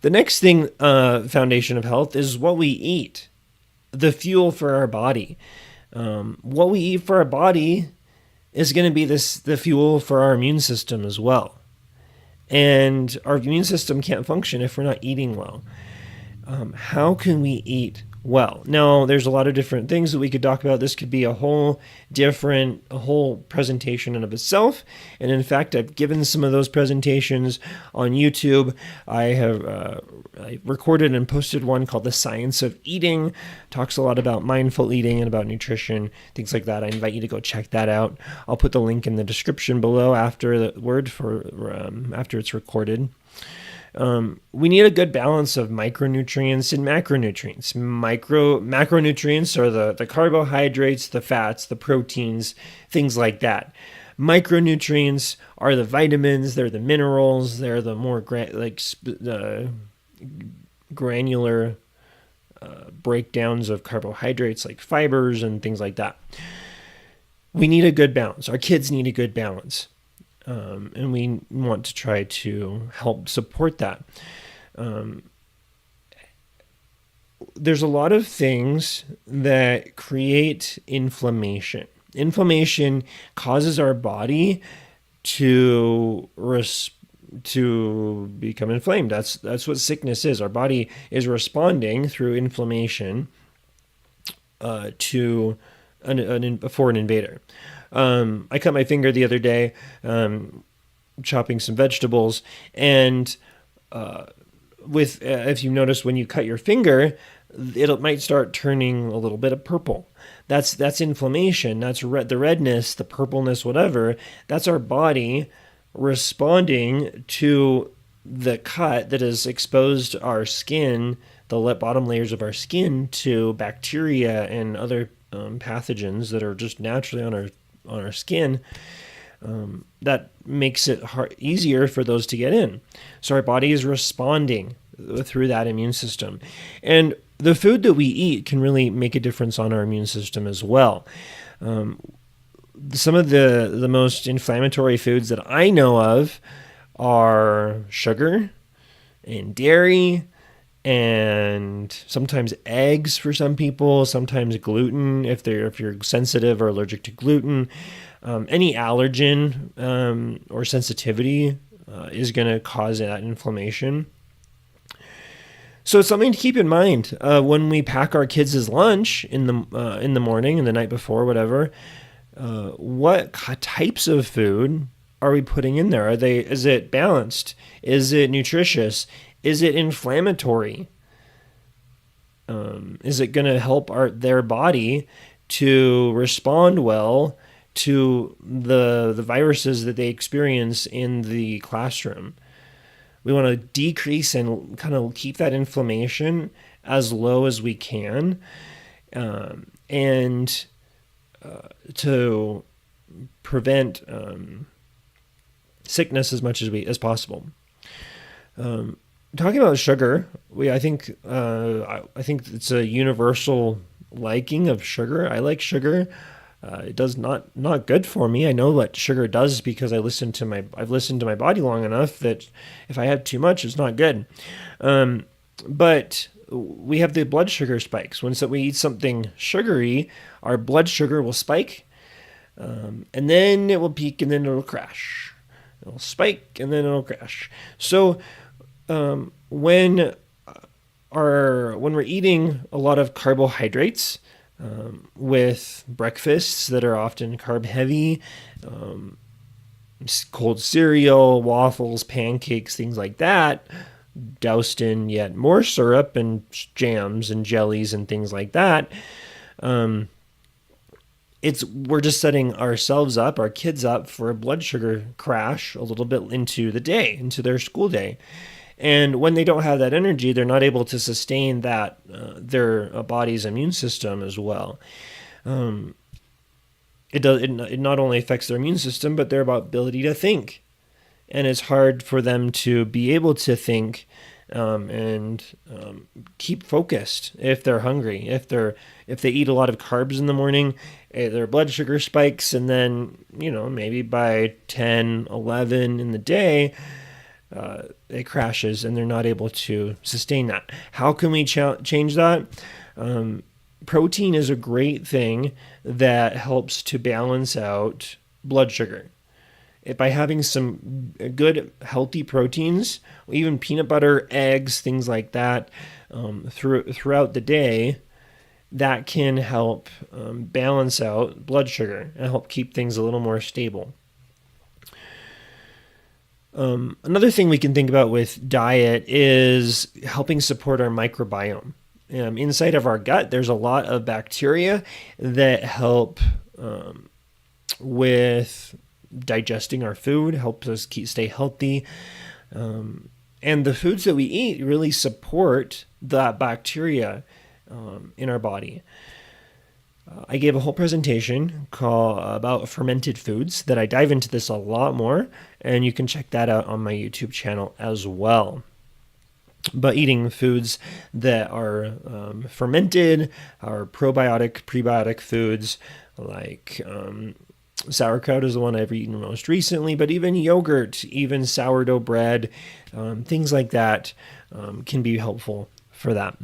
The next thing, foundation of health, is what we eat, the fuel for our body. What we eat for our body is going to be the fuel for our immune system as well. And our immune system can't function if we're not eating well. How can we eat well? Now, there's a lot of different things that we could talk about. This could be a whole presentation in of itself. And in fact, I've given some of those presentations on YouTube. I recorded and posted one called The Science of Eating. Talks a lot about mindful eating and about nutrition, things like that. I invite you to go check that out. I'll put the link in the description below after after it's recorded. We need a good balance of micronutrients and macronutrients. Macronutrients are the carbohydrates, the fats, the proteins, things like that. Micronutrients are the vitamins, they're the minerals, they're the more granular breakdowns of carbohydrates like fibers and things like that. We need a good balance. Our kids need a good balance. And we want to try to help support that. There's a lot of things that create inflammation. Inflammation causes our body to become inflamed. That's what sickness is. Our body is responding through inflammation for an invader. I cut my finger the other day chopping some vegetables, and if you notice, when you cut your finger, it might start turning a little bit of purple. That's inflammation. That's the redness, the purpleness, whatever. That's our body responding to the cut that has exposed our skin, the bottom layers of our skin, to bacteria and other pathogens that are just naturally on our skin. That makes it easier for those to get in. So our body is responding through that immune system. And the food that we eat can really make a difference on our immune system as well. Some of the most inflammatory foods that I know of are sugar and dairy, and sometimes eggs for some people, sometimes gluten if you're sensitive or allergic to gluten. Any allergen or sensitivity is going to cause that inflammation. So it's something to keep in mind when we pack our kids' lunch in the morning and the night before, whatever. What types of food are we putting in there? Is it balanced? Is it nutritious? Is it inflammatory? Is it going to help their body to respond well to the viruses that they experience in the classroom? We want to decrease and kind of keep that inflammation as low as we can, and to prevent sickness as much as possible. Talking about sugar, I think it's a universal liking of sugar. I like sugar. It does not good for me. I know what sugar does because I've listened to my body long enough that if I have too much, it's not good. But we have the blood sugar spikes. When we eat something sugary, our blood sugar will spike, and then it will peak, and then it'll crash. It'll spike, and then it'll crash. So when we're eating a lot of carbohydrates, with breakfasts that are often carb heavy, cold cereal, waffles, pancakes, things like that, doused in yet more syrup and jams and jellies and things like that. We're just setting ourselves up, our kids up, for a blood sugar crash a little bit into their school day. And when they don't have that energy, they're not able to sustain that their body's immune system as well. It not only affects their immune system, but their ability to think. And it's hard for them to be able to think and keep focused if they're hungry. If they eat a lot of carbs in the morning, their blood sugar spikes, and then maybe by 10, 11 in the day, it crashes and they're not able to sustain that. How can we change that? Protein is a great thing that helps to balance out blood sugar. By having some good healthy proteins, even peanut butter, eggs, things like that, throughout the day, that can help balance out blood sugar and help keep things a little more stable. Another thing we can think about with diet is helping support our microbiome. Inside of our gut, there's a lot of bacteria that help with digesting our food, helps us stay healthy. And the foods that we eat really support that bacteria in our body. I gave a whole presentation about fermented foods that I dive into this a lot more, and you can check that out on my YouTube channel as well. But eating foods that are fermented, are probiotic, prebiotic foods, like sauerkraut is the one I've eaten most recently, but even yogurt, even sourdough bread, things like that can be helpful for that.